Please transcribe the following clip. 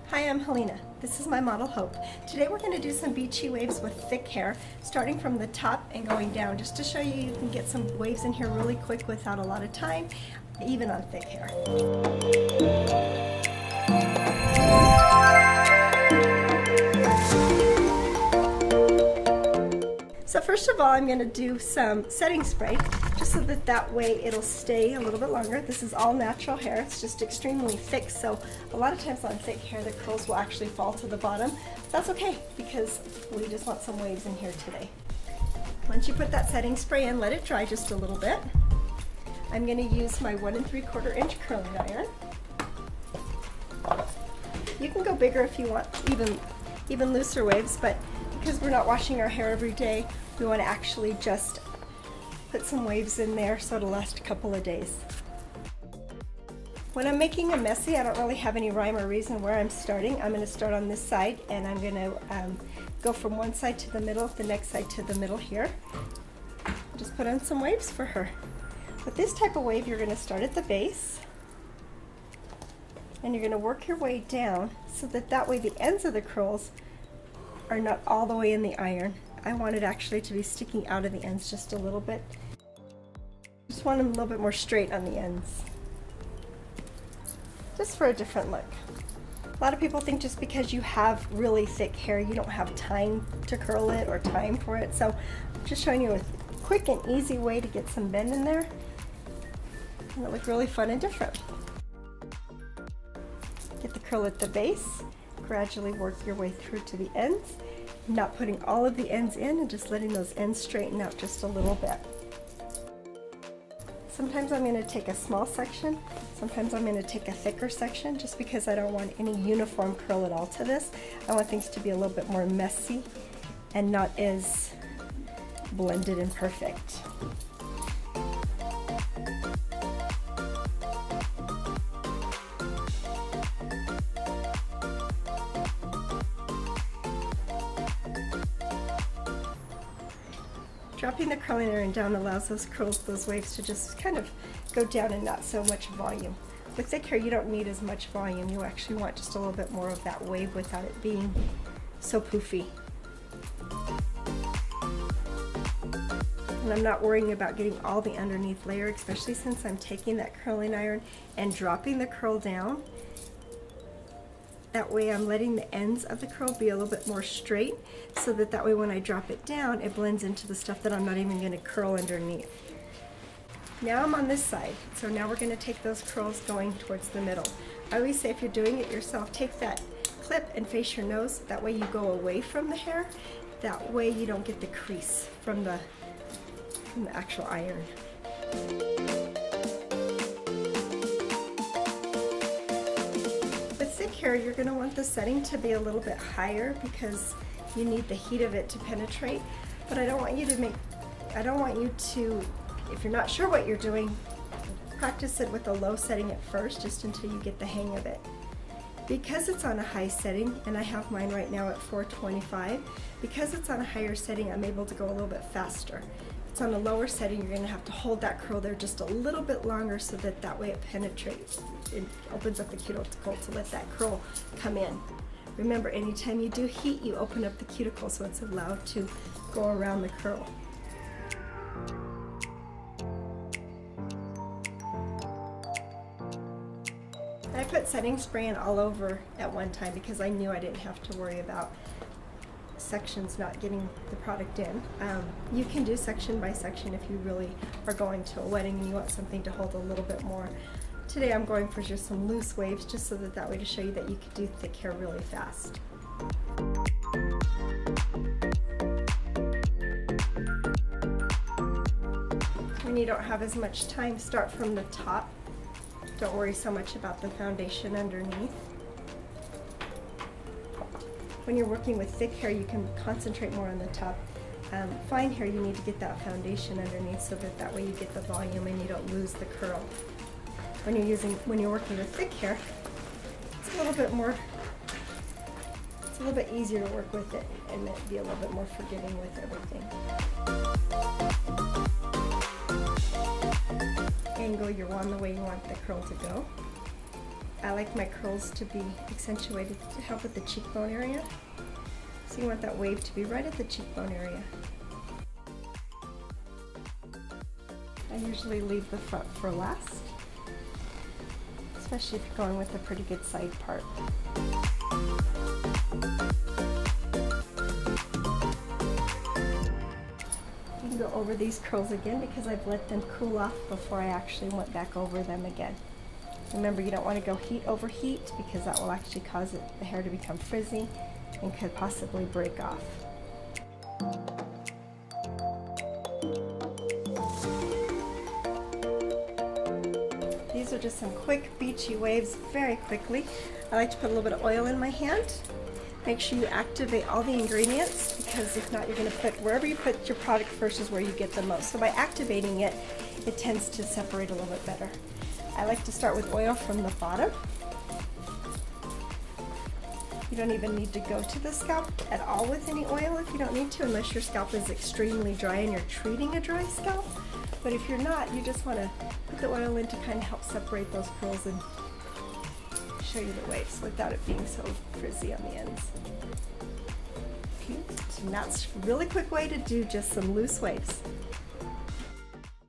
Hi, I'm Helena. This is my model Hope. Today we're going to do some beachy waves with thick hair, starting from the top and going down, just to show you can get some waves in here really quick without a lot of time, even on thick hair. So first of all, I'm going to do some setting spray, just so that way it'll stay a little bit longer. This is all natural hair. It's just extremely thick, so a lot of times on thick hair the curls will actually fall to the bottom. That's okay, because we just want some waves in here today. Once you put that setting spray in, let it dry just a little bit. I'm going to use my 1 3/4 inch curling iron. You can go bigger if you want even looser waves, but because we're not washing our hair every day, we want to actually just put some waves in there so it'll last a couple of days. When I'm making a messy, I don't really have any rhyme or reason where I'm starting. I'm going to start on this side, and I'm going to go from one side to the middle, the next side to the middle here. Just put on some waves for her. With this type of wave, you're going to start at the base, and you're going to work your way down so that way the ends of the curls are not all the way in the iron. I want it actually to be sticking out of the ends just a little bit. Just want them a little bit more straight on the ends. Just for a different look. A lot of people think just because you have really thick hair, you don't have time to curl it or time for it. So I'm just showing you a quick and easy way to get some bend in there. And it'll look really fun and different. Get the curl at the base. Gradually work your way through to the ends, not putting all of the ends in and just letting those ends straighten out just a little bit. Sometimes I'm going to take a small section, sometimes I'm going to take a thicker section, just because I don't want any uniform curl at all to this. I want things to be a little bit more messy and not as blended and perfect. Dropping the curling iron down allows those curls, those waves to just kind of go down and not so much volume. With thick hair, you don't need as much volume. You actually want just a little bit more of that wave without it being so poofy. And I'm not worrying about getting all the underneath layer, especially since I'm taking that curling iron and dropping the curl down. That way I'm letting the ends of the curl be a little bit more straight, so that way when I drop it down, it blends into the stuff that I'm not even going to curl underneath. Now I'm on this side, so now we're going to take those curls going towards the middle. I always say if you're doing it yourself, take that clip and face your nose. That way you go away from the hair. That way you don't get the crease from the actual iron. Hair, you're going to want the setting to be a little bit higher because you need the heat of it to penetrate, but I don't want you to, if you're not sure what you're doing, practice it with a low setting at first, just until you get the hang of it. Because it's on a high setting, and I have mine right now at 425, because it's on a higher setting, I'm able to go a little bit faster. If it's on a lower setting, you're going to have to hold that curl there just a little bit longer so that way it penetrates. It opens up the cuticle to let that curl come in. Remember, anytime you do heat, you open up the cuticle so it's allowed to go around the curl. I put setting spray in all over at one time because I knew I didn't have to worry about sections not getting the product in. You can do section by section if you really are going to a wedding and you want something to hold a little bit more. Today I'm going for just some loose waves, just so that way to show you that you can do thick hair really fast. When you don't have as much time, start from the top. Don't worry so much about the foundation underneath. When you're working with thick hair, you can concentrate more on the top. Fine hair, you need to get that foundation underneath so that way you get the volume and you don't lose the curl. When you're working with thick hair, it's a little bit easier to work with it and be a little bit more forgiving with everything. Angle your wand the way you want the curl to go. I like my curls to be accentuated to help with the cheekbone area. So you want that wave to be right at the cheekbone area. I usually leave the front for last, especially if you're going with a pretty good side part. You can go over these curls again because I've let them cool off before I actually went back over them again. Remember, you don't want to go heat over heat because that will actually cause the hair to become frizzy and could possibly break off. These are just some quick beachy waves very quickly. I like to put a little bit of oil in my hand. Make sure you activate all the ingredients because if not, you're going to put, wherever you put your product first is where you get the most. So by activating it, it tends to separate a little bit better. I like to start with oil from the bottom. You don't even need to go to the scalp at all with any oil if you don't need to, unless your scalp is extremely dry and you're treating a dry scalp. But if you're not, you just want to put the oil in to kind of help separate those curls and show you the waves without it being so frizzy on the ends. Cute. And that's a really quick way to do just some loose waves.